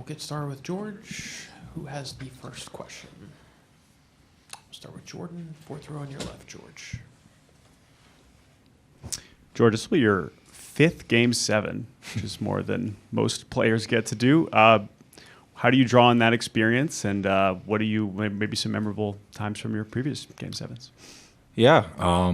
we'll get started with George, who has the first question. We'll start with Jordan, fourth row on your left, George. George, this will be your fifth Game 7, which is more than most players get to do. How do you draw on that experience, and what do you maybe some memorable times from your previous Game 7s? Yeah, I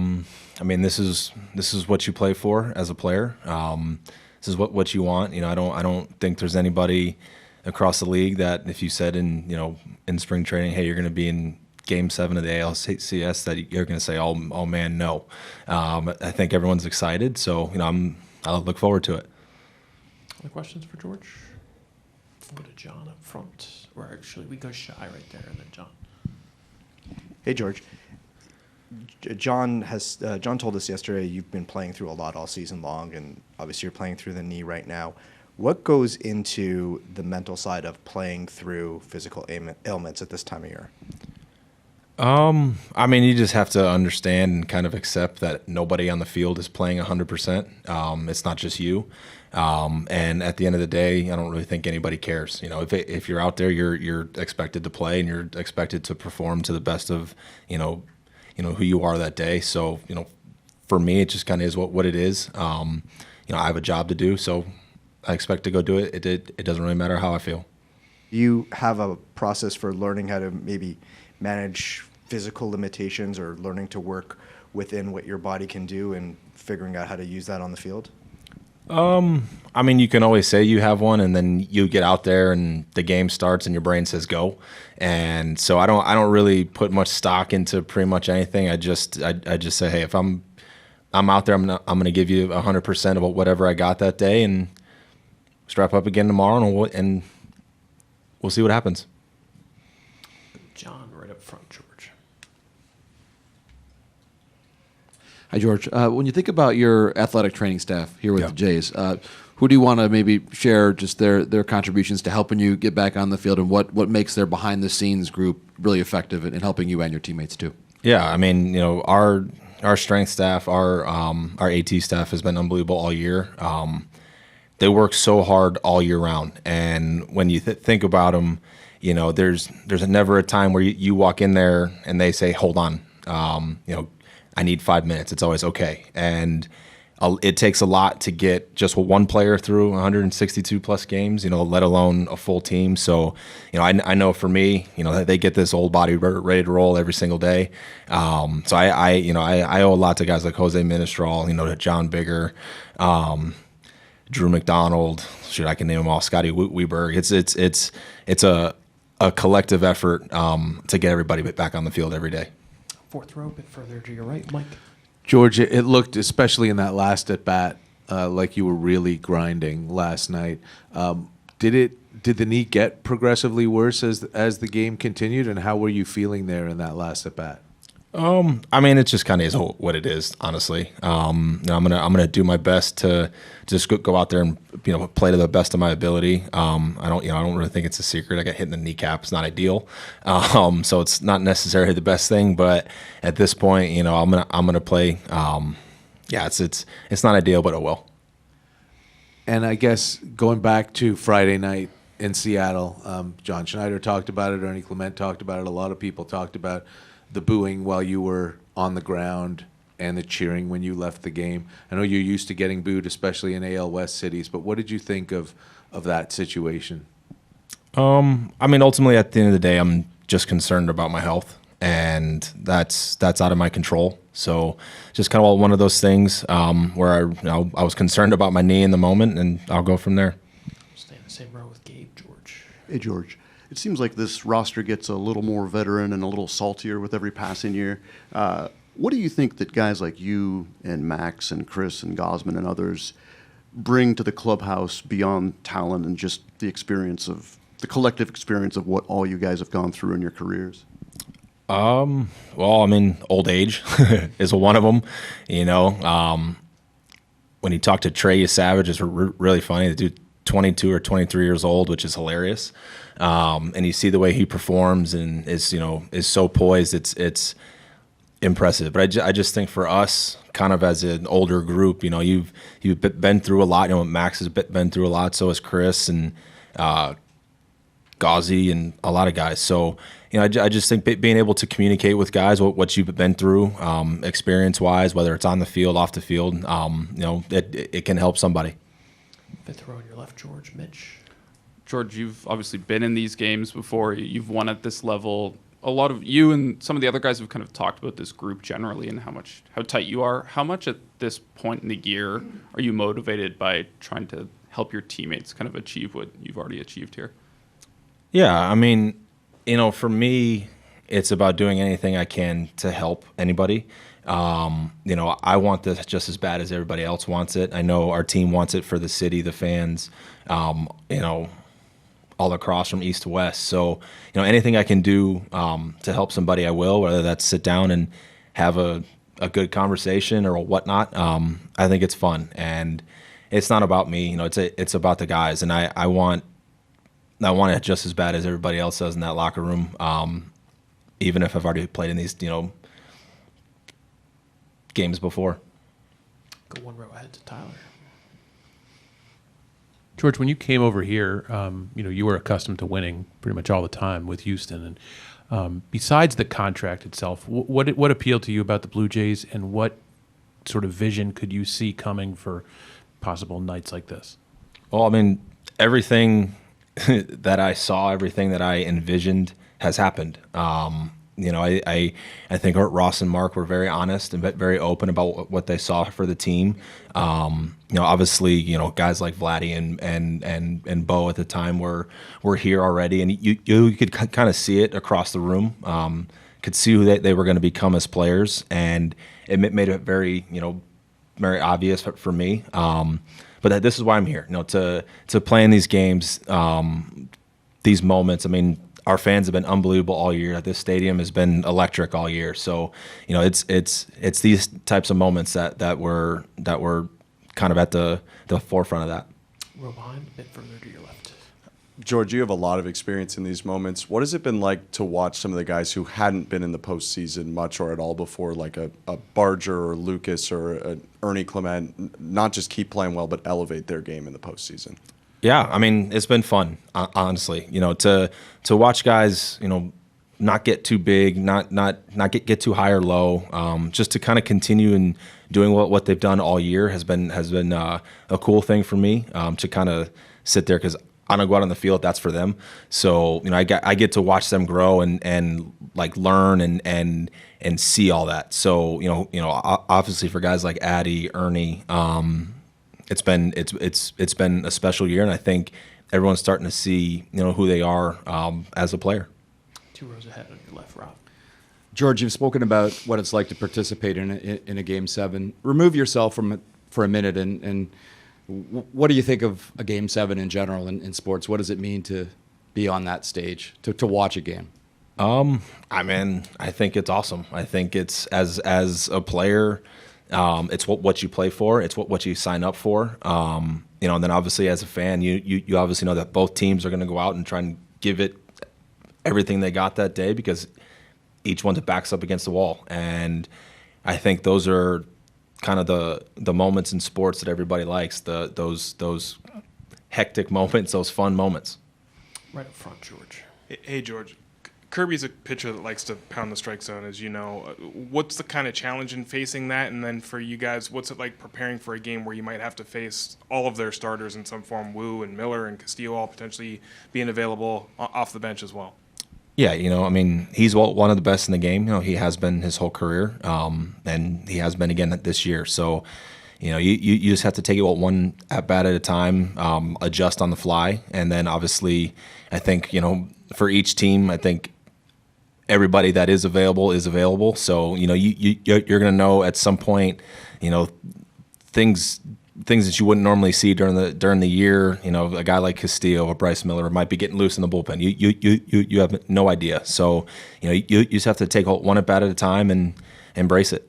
mean, this is what you play for as a player. This is what you want. I don't think there's anybody across the league that if you said in spring training, hey, you're going to be in Game 7 of the ALCS, that you're going to say, oh man, no. I think everyone's excited, so I'll look forward to it. Other questions for George? We'll go to John up front, or actually we go Shy right there, and then John. Hey, George. John told us yesterday you've been playing through a lot all season long, and obviously you're playing through the knee right now. What goes into the mental side of playing through physical ailments at this time of year? I mean, you just have to understand and kind of accept that nobody on the field is playing 100%. It's not just you. And at the end of the day, I don't really think anybody cares. If you're out there, you're expected to play, and you're expected to perform to the best of, who you are that day. So, for me, it just kind of is what it is. I have a job to do, so I expect to go do it. It doesn't really matter how I feel. You have a process for learning how to maybe manage physical limitations, or learning to work within what your body can do and figuring out how to use that on the field? I mean, you can always say you have one, and then you get out there and the game starts and your brain says go. And so I don't really put much stock into pretty much anything. I just say, hey, if I'm out there, I'm gonna give you 100% of whatever I got that day, and strap up again tomorrow, and we'll see what happens. John, right up front, George. Hi, George. When you think about your athletic training staff here with the Jays, who do you want to maybe share just their contributions to helping you get back on the field, and what makes their behind-the-scenes group really effective in helping you and your teammates too? Yeah, I mean, our strength staff, our AT staff has been unbelievable all year. They work so hard all year round, and when you think about them, there's never a time where you walk in there and they say, hold on, I need 5 minutes. It's always okay. And it takes a lot to get just one player through 162 plus games, let alone a full team. So, I know for me, they get this old body ready to roll every single day. So I owe a lot to guys like Jose Ministral, to John Bigger, Drew McDonald. I can name them all. Scotty Weberg. It's a collective effort to get everybody back on the field every day. Fourth row, a bit further to your right, Mike. George, it looked, especially in that last at bat, like you were really grinding last night. Did the knee get progressively worse as the game continued, and how were you feeling there in that last at bat? I mean, it just kind of is what it is, honestly. I'm gonna do my best to just go out there and play to the best of my ability. I don't really think it's a secret. I got hit in the kneecap. It's not ideal, so it's not necessarily the best thing. But at this point, I'm gonna play. It's not ideal, but it will. And I guess going back to Friday night in Seattle, John Schneider talked about it. Ernie Clement talked about it. A lot of people talked about the booing while you were on the ground and the cheering when you left the game. I know you're used to getting booed, especially in AL West cities, but what did you think of that situation? I mean, ultimately, at the end of the day, I'm just concerned about my health, and that's out of my control. So just kind of one of those things where I was concerned about my knee in the moment, and I'll go from there. Stay in the same row with Gabe, George. Hey, George. It seems like this roster gets a little more veteran and a little saltier with every passing year. What do you think that guys like you and Max and Chris and Gosman and others bring to the clubhouse beyond talent and just the experience of the collective experience of what all you guys have gone through in your careers? Well, I mean, old age is one of them. When you talk to Trey Savage, it's really funny. The dude 22 or 23 years old, which is hilarious. And you see the way he performs and is so poised. It's impressive. But I just think for us, kind of as an older group, you've been through a lot. Max has been through a lot. So has Chris, and Gauzy, and a lot of guys. So, I just think being able to communicate with guys what you've been through, experience-wise, whether it's on the field, off the field, it can help somebody. Fifth row on your left, George. Mitch. George, you've obviously been in these games before. You've won at this level. A lot of you and some of the other guys have kind of talked about this group generally and how tight you are. How much at this point in the year are you motivated by trying to help your teammates kind of achieve what you've already achieved here? Yeah, I mean, for me, it's about doing anything I can to help anybody. I want this just as bad as everybody else wants it. I know our team wants it for the city, the fans, all across from east to west. So, anything I can do to help somebody, I will, whether that's sit down and have a good conversation or whatnot. I think it's fun, and it's not about me. It's about the guys, and I want it just as bad as everybody else does in that locker room. Even if I've already played in these, games before. Go one row ahead to Tyler. George, when you came over here, you were accustomed to winning pretty much all the time with Houston. And besides the contract itself, what appealed to you about the Blue Jays, and what sort of vision could you see coming for possible nights like this? Well, I mean, everything that I saw, everything that I envisioned has happened. I think Ross and Mark were very honest and very open about what they saw for the team. Obviously, guys like Vladdy and Bo at the time were here already, and you could kind of see it across the room. Could see who they were going to become as players, and it made it very very obvious for me. But this is why I'm here. To play in these games, these moments. I mean, our fans have been unbelievable all year. This stadium has been electric all year. So, it's these types of moments that were kind of at the forefront of that. Row behind, a bit further to your left. George, you have a lot of experience in these moments. What has it been like to watch some of the guys who hadn't been in the postseason much or at all before, like a Barger or Lucas or an Ernie Clement, not just keep playing well, but elevate their game in the postseason? Yeah, I mean, it's been fun, honestly. To watch guys, not get too big, not get too high or low. Just to kind of continue and doing what they've done all year has been a cool thing for me. To kind of sit there, because I don't go out on the field. That's for them. So I get to watch them grow and like learn and see all that. So obviously for guys like Addy, Ernie. It's been a special year, and I think everyone's starting to see who they are as a player. 2 rows ahead on your left, Rob. George, you've spoken about what it's like to participate in a Game 7. Remove yourself from it for a minute, and what do you think of a Game 7 in general in sports? What does it mean to be on that stage, to watch a game? I mean, I think it's awesome. I think it's as a player. It's what you play for. It's what you sign up for. And then obviously as a fan, you obviously know that both teams are going to go out and try and give it everything they got that day, because each one's backs up against the wall. And I think those are kind of the moments in sports that everybody likes. Those hectic moments, those fun moments. Right up front, George. Hey, George. Kirby's a pitcher that likes to pound the strike zone, as you know. What's the kind of challenge in facing that? And then for you guys, what's it like preparing for a game where you might have to face all of their starters in some form, Wu and Miller and Castillo all potentially being available off the bench as well? Yeah, I mean, he's one of the best in the game. He has been his whole career, and he has been again this year. So, you just have to take it one at bat at a time, adjust on the fly, and then obviously, I think for each team, I think everybody that is available. So you're going to know at some point, things that you wouldn't normally see during the year. A guy like Castillo or Bryce Miller might be getting loose in the bullpen. You have no idea. So you just have to take one at bat at a time and embrace it.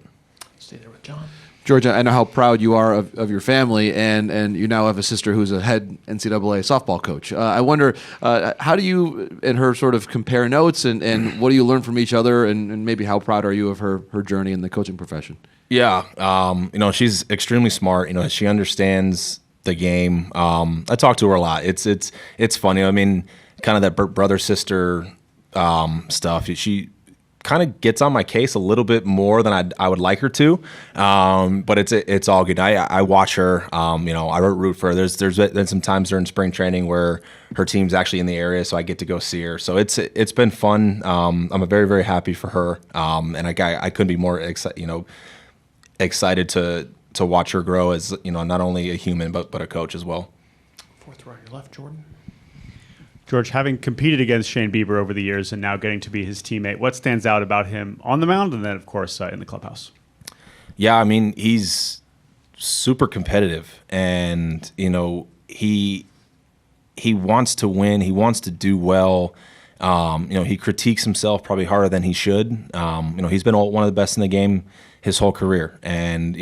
Stay there with John. George, I know how proud you are of your family, and you now have a sister who's a head NCAA softball coach. I wonder, how do you and her sort of compare notes, and what do you learn from each other, and maybe how proud are you of her journey in the coaching profession? Yeah, she's extremely smart. She understands the game. I talk to her a lot. It's funny. I mean, kind of that brother sister stuff. She kind of gets on my case a little bit more than I would like her to, but it's all good. I watch her. I root for her. There's been some times during spring training where her team's actually in the area, so I get to go see her. So it's been fun. I'm very, very happy for her, and I couldn't be more excited to watch her grow as not only a human but a coach as well. Fourth row on your left, Jordan. George, having competed against Shane Bieber over the years and now getting to be his teammate, what stands out about him on the mound and then, of course, in the clubhouse? Yeah, I mean, he's super competitive, and he wants to win. He wants to do well. He critiques himself probably harder than he should. He's been one of the best in the game his whole career, and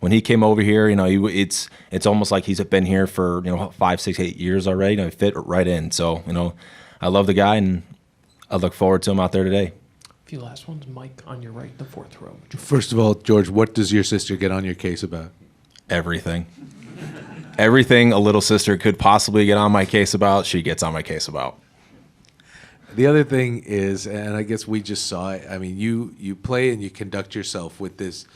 when he came over here, it's almost like he's been here for 5, 6, 8 years already. He fit right in. So I love the guy, and I look forward to him out there today. A few last ones. Mike on your right, the fourth row. First of all, George, what does your sister get on your case about? Everything. Everything a little sister could possibly get on my case about, she gets on my case about. The other thing is, and I guess we just saw it, I mean, you play and you conduct yourself with this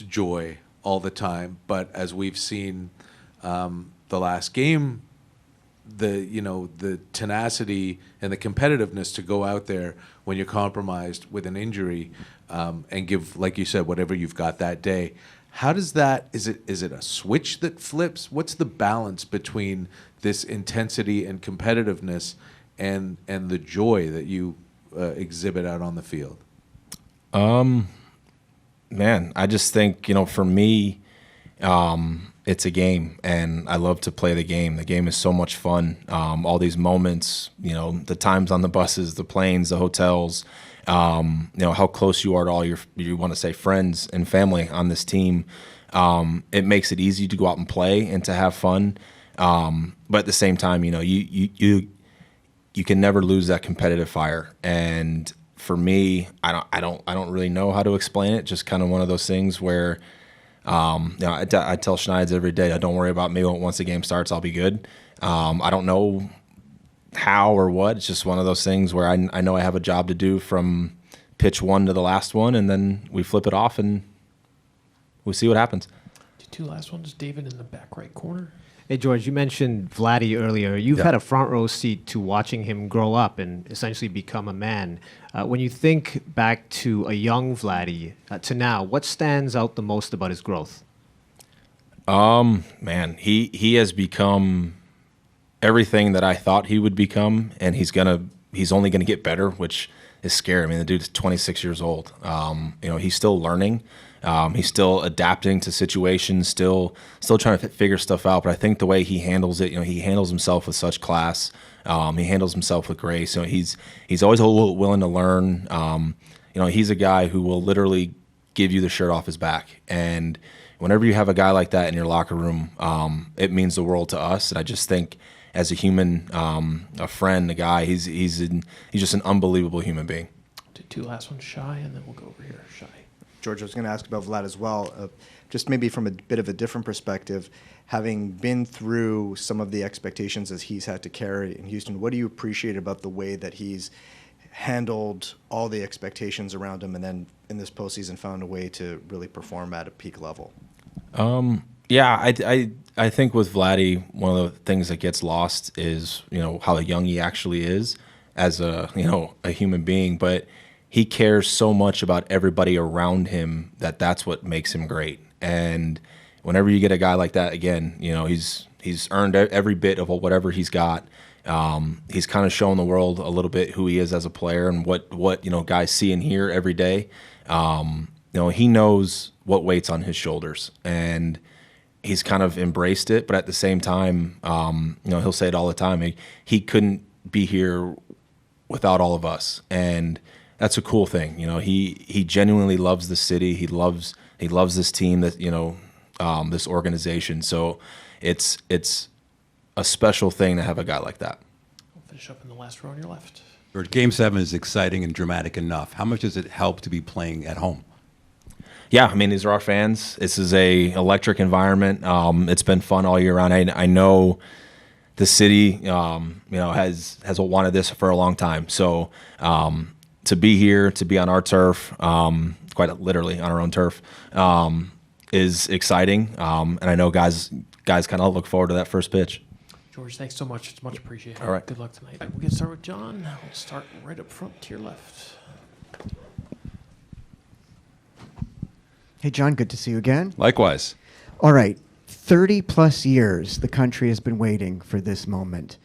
joy all the time, but as we've seen the last game, the tenacity and the competitiveness to go out there when you're compromised with an injury and give, like you said, whatever you've got that day. How does that, is it a switch that flips? What's the balance between this intensity and competitiveness and the joy that you exhibit out on the field? Man, I just think, for me, it's a game, and I love to play the game. The game is so much fun. All these moments, the times on the buses, the planes, the hotels, how close you are to all you want to say friends and family on this team. It makes it easy to go out and play and to have fun. But at the same time, you can never lose that competitive fire. And for me, I don't really know how to explain it. Just kind of one of those things where, I tell Schneider every day, don't worry about me. Once the game starts, I'll be good. I don't know how or what. It's just one of those things where I know I have a job to do from pitch one to the last one, and then we flip it off and we see what happens. Two last ones. David in the back right corner. Hey, George, you mentioned Vladdy earlier. You've had a front row seat to watching him grow up and essentially become a man. When you think back to a young Vladdy to now, what stands out the most about his growth? Man, he has become everything that I thought he would become, and he's only gonna get better, which is scary. I mean, the dude's 26 years old. He's still learning. He's still adapting to situations, still trying to figure stuff out. But I think the way he handles it, he handles himself with such class. He handles himself with grace. He's always a little willing to learn. He's a guy who will literally give you the shirt off his back. And whenever you have a guy like that in your locker room, it means the world to us. And I just think, as a human, a friend, a guy, he's just an unbelievable human being. Two last ones, Shy, and then we'll go over here. Shy. George, I was going to ask about Vlad as well, just maybe from a bit of a different perspective, having been through some of the expectations as he's had to carry in Houston. What do you appreciate about the way that he's handled all the expectations around him, and then in this postseason found a way to really perform at a peak level? Yeah, I think with Vladdy, one of the things that gets lost is how young he actually is as a human being, but he cares so much about everybody around him that's what makes him great. And whenever you get a guy like that, again, he's earned every bit of whatever he's got. He's kind of shown the world a little bit who he is as a player and what guys see and hear every day. He knows what weight's on his shoulders, and he's kind of embraced it. But at the same time, he'll say it all the time. He couldn't be here without all of us, and that's a cool thing. He genuinely loves the city. He loves this team, that this organization. So it's a special thing to have a guy like that. We'll finish up in the last row on your left. Game 7 is exciting and dramatic enough. How much does it help to be playing at home? Yeah, I mean, these are our fans. This is a electric environment. It's been fun all year round. I know the city, has wanted this for a long time. So to be here, to be on our turf, quite literally on our own turf, is exciting. And I know guys kind of look forward to that first pitch. George, thanks so much. It's much appreciated. All right. Good luck tonight. We'll get started with John. We'll start right up front to your left. Hey, John, good to see you again. Likewise. All right, 30 plus years the country has been waiting for this moment.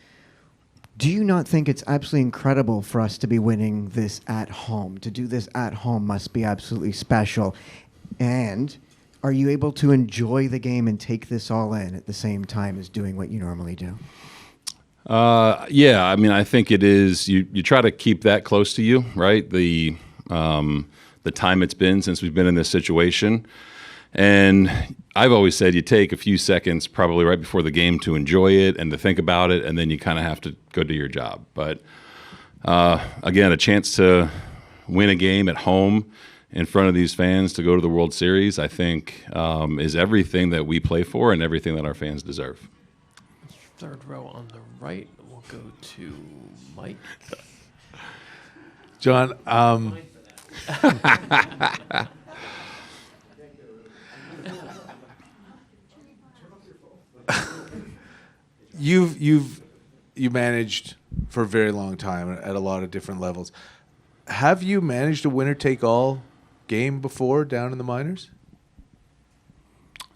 Do you not think it's absolutely incredible for us to be winning this at home? To do this at home must be absolutely special. And are you able to enjoy the game and take this all in at the same time as doing what you normally do? Yeah, I mean, I think it is. You try to keep that close to you, right? The time it's been since we've been in this situation. And I've always said you take a few seconds probably right before the game to enjoy it and to think about it, and then you kind of have to go do your job. But again, a chance to win a game at home in front of these fans to go to the World Series, I think is everything that we play for and everything that our fans deserve. Third row on the right, we'll go to Mike. John, you managed for a very long time at a lot of different levels. Have you managed a winner-take-all game before down in the minors?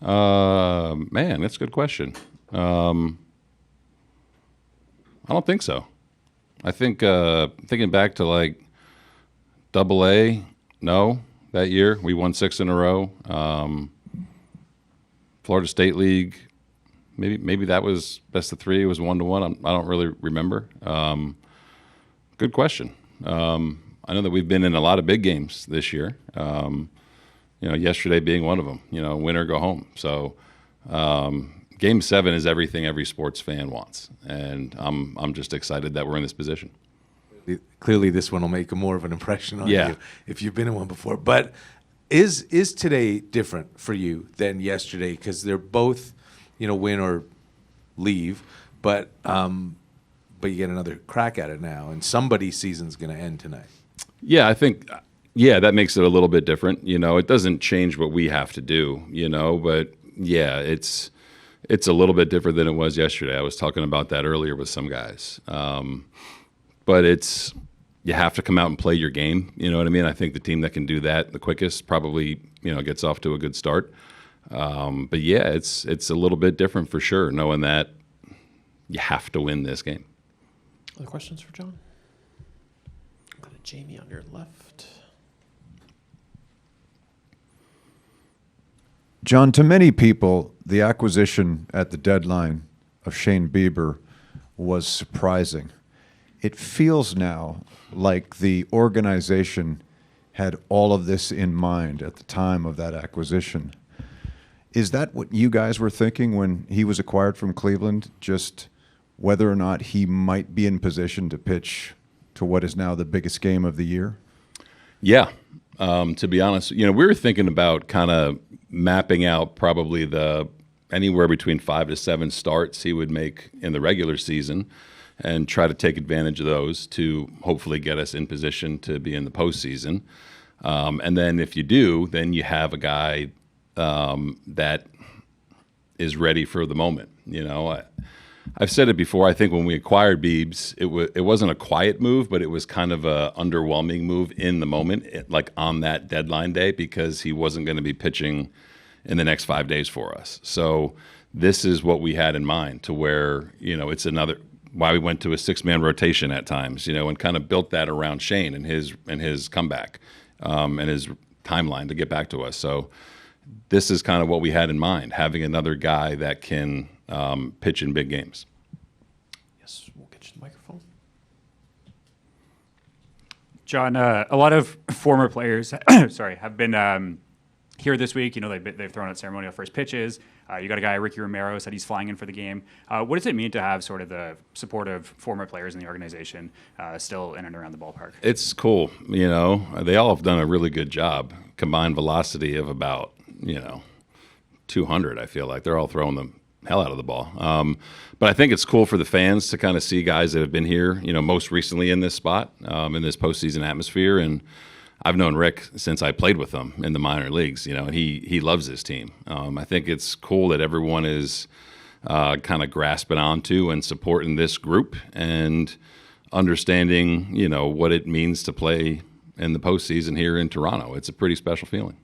Man, that's a good question. I don't think so. I think thinking back to like AA, no, that year we won 6 in a row. Florida State League, maybe that was best of 3. It was 1-1. I don't really remember. Good question. I know that we've been in a lot of big games this year. Yesterday being one of them. Win or go home. So Game 7 is everything every sports fan wants, and I'm just excited that we're in this position. Clearly, this one will make more of an impression on Yeah. you if you've been in one before. But is today different for you than yesterday? Because they're both, win or leave, but you get another crack at it now, and somebody's season's going to end tonight. Yeah, I think, that makes it a little bit different. It doesn't change what we have to do, but yeah, it's a little bit different than it was yesterday. I was talking about that earlier with some guys. But you have to come out and play your game. You know what I mean? I think the team that can do that the quickest probably, gets off to a good start. But yeah, it's a little bit different for sure, knowing that you have to win this game. Other questions for John? Go to Jamie on your left. John, to many people, the acquisition at the deadline of Shane Bieber was surprising. It feels now like the organization had all of this in mind at the time of that acquisition. Is that what you guys were thinking when he was acquired from Cleveland, just whether or not he might be in position to pitch to what is now the biggest game of the year? Yeah. To be honest, we were thinking about kind of mapping out probably anywhere between 5 to 7 starts he would make in the regular season and try to take advantage of those to hopefully get us in position to be in the postseason. And then if you do, then you have a guy that is ready for the moment. I've said it before. I think when we acquired Biebs, it wasn't a quiet move, but it was kind of a underwhelming move in the moment, like on that deadline day, because he wasn't going to be pitching in the next 5 days for us. So this is what we had in mind, to where it's another why we went to a 6-man rotation at times, and kind of built that around Shane and his comeback and his timeline to get back to us. So this is kind of what we had in mind, having another guy that can pitch in big games. Yes, we'll get you the microphone. John, a lot of former players, have been here this week. They've thrown out ceremonial first pitches. You got a guy, Ricky Romero, said he's flying in for the game. What does it mean to have sort of the support of former players in the organization still in and around the ballpark? It's cool. They all have done a really good job. Combined velocity of about 200. I feel like they're all throwing the hell out of the ball. But I think it's cool for the fans to kind of see guys that have been here, most recently in this spot, in this postseason atmosphere. And I've known Rick since I played with him in the minor leagues, and he loves this team. I think it's cool that everyone is kind of grasping onto and supporting this group and understanding, what it means to play in the postseason here in Toronto. It's a pretty special feeling.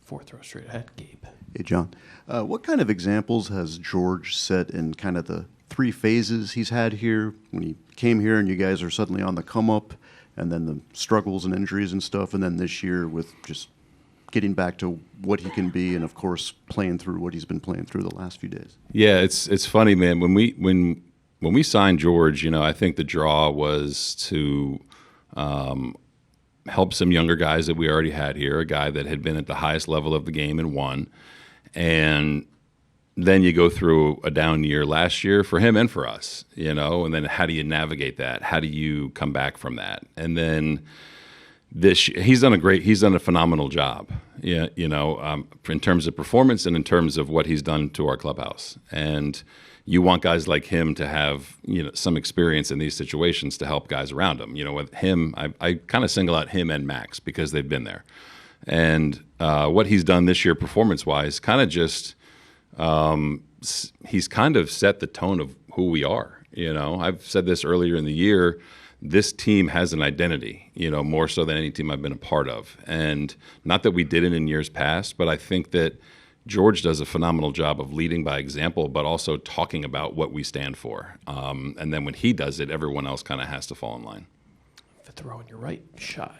Fourth row straight ahead, Gabe. Hey, John. What kind of examples has George set in kind of the 3 phases he's had here when he came here and you guys are suddenly on the come up, and then the struggles and injuries and stuff, and then this year with just getting back to what he can be and, of course, playing through what he's been playing through the last few days? Yeah, it's funny, man. When we signed George, I think the draw was to help some younger guys that we already had here, a guy that had been at the highest level of the game and won. And then you go through a down year last year for him and for us, and then how do you navigate that? How do you come back from that? And then he's done a phenomenal job, in terms of performance and in terms of what he's done to our clubhouse. And you want guys like him to have, some experience in these situations to help guys around him. With him, I kind of single out him and Max because they've been there. And what he's done this year performance-wise, kind of just he's kind of set the tone of who we are. I've said this earlier in the year. This team has an identity, more so than any team I've been a part of. And not that we didn't in years past, but I think that George does a phenomenal job of leading by example, but also talking about what we stand for. And then when he does it, everyone else kind of has to fall in line. Fifth row on your right, Shy.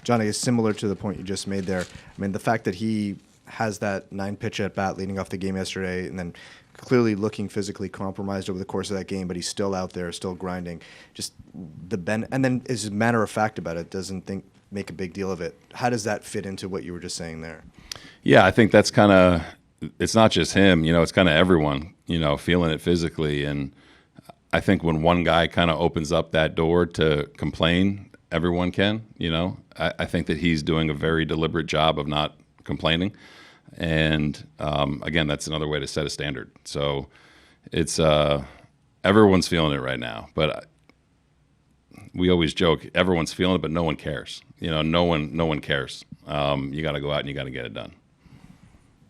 Johnny, is similar to the point you just made there. I mean, the fact that he has that 9-pitch at bat leading off the game yesterday, and then clearly looking physically compromised over the course of that game, but he's still out there, still grinding. Just and then is matter of fact about it. Doesn't make a big deal of it. How does that fit into what you were just saying there? Yeah, I think that's kind of. It's not just him. It's kind of everyone. Feeling it physically, and I think when one guy kind of opens up that door to complain, everyone can. I think that he's doing a very deliberate job of not complaining. And again, that's another way to set a standard. So it's everyone's feeling it right now. But we always joke, everyone's feeling it, but no one cares. No one cares. You got to go out and you got to get it done.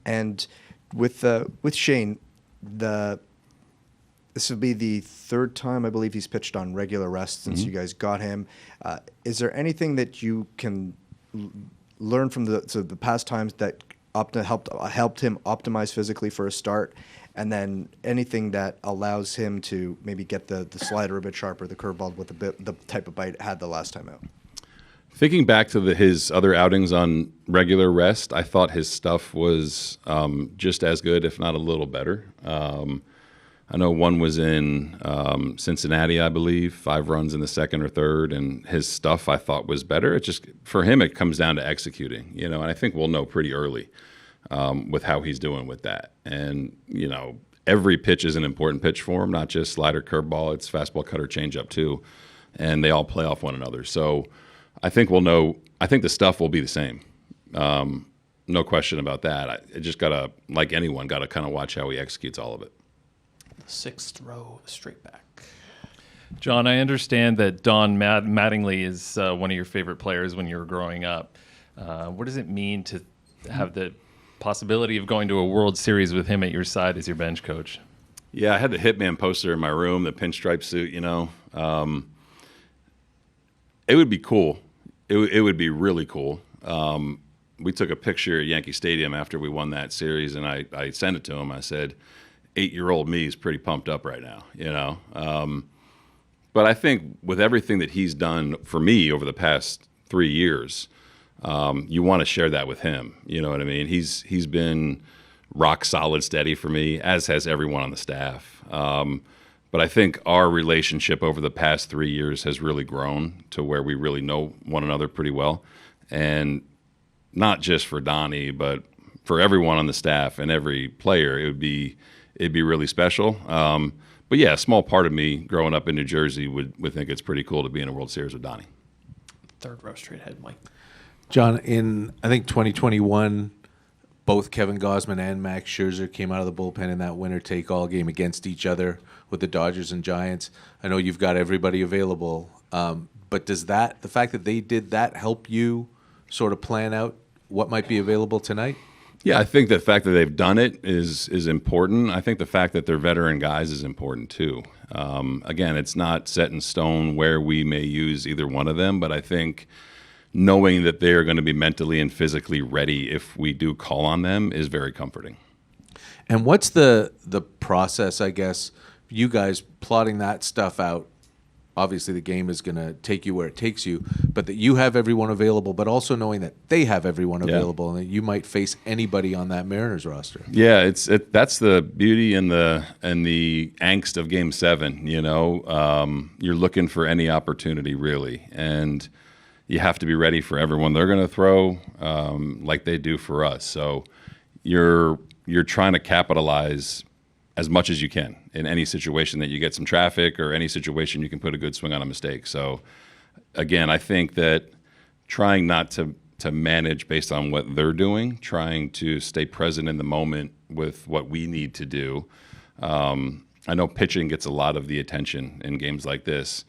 And with Shane, this will be the 3rd time I believe he's pitched on regular rest since you guys got him. Is there anything that you can learn from the past times that helped him optimize physically for a start, and then anything that allows him to maybe get the slider a bit sharper, the curveball with the type of bite it had the last time out? Thinking back to his other outings on regular rest, I thought his stuff was just as good, if not a little better. I know one was in Cincinnati, I believe, 5 runs in the 2nd or 3rd, and his stuff I thought was better. It just, for him, it comes down to executing, and I think we'll know pretty early with how he's doing with that. And, every pitch is an important pitch for him, not just slider, curveball, it's fastball, cutter, changeup too, and they all play off one another. So I think we'll know, I think the stuff will be the same. No question about that. I just got to, like anyone, got to kind of watch how he executes all of it. Sixth row, straight back. John, I understand that Don Mattingly is one of your favorite players when you were growing up. What does it mean to have the possibility of going to a World Series with him at your side as your bench coach? Yeah, I had the Hitman poster in my room, the pinstripe suit, It would be cool. It would be really cool. We took a picture at Yankee Stadium after we won that series, and I sent it to him. I said, 8-year-old me is pretty pumped up right now, But I think with everything that he's done for me over the past 3 years, you want to share that with him. You know what I mean? He's been rock solid steady for me, as has everyone on the staff. But I think our relationship over the past 3 years has really grown to where we really know one another pretty well. And not just for Donnie, but for everyone on the staff and every player, it'd be really special. But yeah, a small part of me growing up in New Jersey would think it's pretty cool to be in a World Series with Donnie. Third row straight ahead, Mike. John, in I think 2021, both Kevin Gausman and Max Scherzer came out of the bullpen in that winner-take-all game against each other with the Dodgers and Giants. I know you've got everybody available, but does the fact that they did that help you sort of plan out what might be available tonight? Yeah, I think the fact that they've done it is important. I think the fact that they're veteran guys is important too. Again, it's not set in stone where we may use either one of them, but I think knowing that they are going to be mentally and physically ready if we do call on them is very comforting. And what's the process, I guess, you guys plotting that stuff out? Obviously, the game is going to take you where it takes you, but that you have everyone available, but also knowing that they have everyone available and that you might face anybody on that Mariners roster. Yeah, that's the beauty and the angst of Game 7. You know, you're looking for any opportunity really, and you have to be ready for everyone they're going to throw, like they do for us. So you're trying to capitalize as much as you can in any situation that you get some traffic or any situation you can put a good swing on a mistake. So again, I think that trying not to manage based on what they're doing, trying to stay present in the moment with what we need to do. I know pitching gets a lot of the attention in games like this.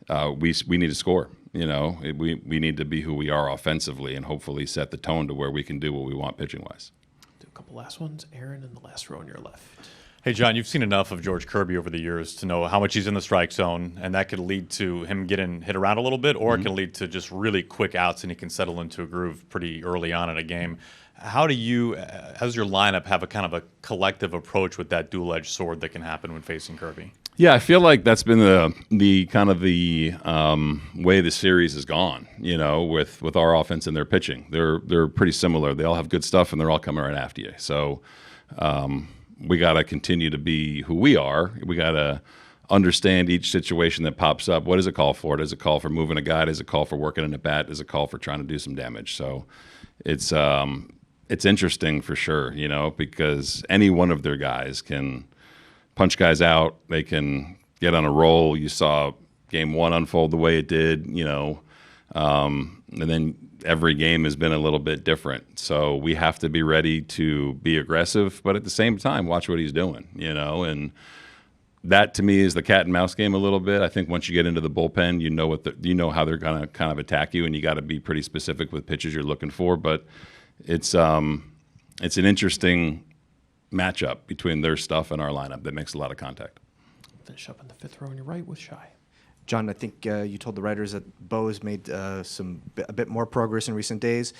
We need to score. You know, we need to be who we are offensively and hopefully set the tone to where we can do what we want pitching-wise. Do a couple last ones. Aaron in the last row on your left. Hey, John, you've seen enough of George Kirby over the years to know how much he's in the strike zone, and that could lead to him getting hit around a little bit, or it can lead to just really quick outs, and he can settle into a groove pretty early on in a game. How does your lineup have a kind of a collective approach with that dual-edged sword that can happen when facing Kirby? Yeah, I feel like that's been the kind of the way the series has gone. You know, with our offense and their pitching, they're pretty similar. They all have good stuff, and they're all coming right after you. So we got to continue to be who we are. We got to understand each situation that pops up. What does it call for? Does it call for moving a guy? Does it call for working in a bat? Does it call for trying to do some damage? So it's interesting for sure. You know, because any one of their guys can punch guys out. They can get on a roll. You saw Game 1 unfold the way it did, you know, and then every game has been a little bit different. So we have to be ready to be aggressive, but at the same time, watch what he's doing, you know, and that to me is the cat and mouse game a little bit. I think once you get into the bullpen, you know how they're going to kind of attack you, and you got to be pretty specific with pitches you're looking for. But it's an interesting matchup between their stuff and our lineup that makes a lot of contact. Finish up in the fifth row on your right with Shy. John, I think you told the writers that Bo has made a bit more progress in recent days.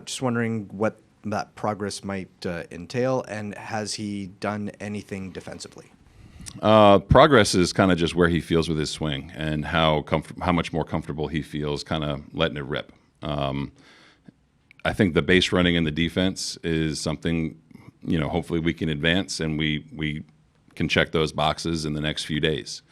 Just wondering what that progress might entail, and has he done anything defensively? Progress is kind of just where he feels with his swing and how much more comfortable he feels kind of letting it rip. I think the base running in the defense is something, you know, hopefully we can advance, and we can check those boxes in the next few days.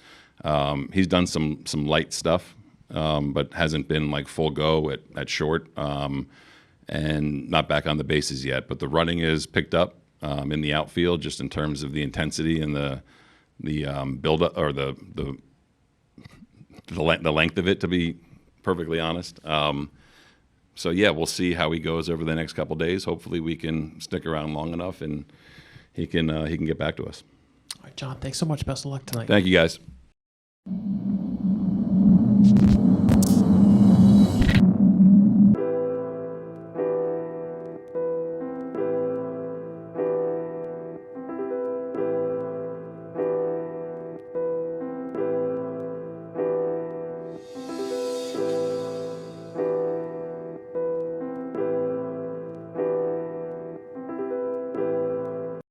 He's done some light stuff, but hasn't been like full go at short, and not back on the bases yet. But the running is picked up in the outfield, just in terms of the intensity and the build up, or the length of it, to be perfectly honest. So yeah, we'll see how he goes over the next couple days. Hopefully we can stick around long enough and he can get back to us. All right, John, thanks so much. Best of luck tonight. Thank you, guys.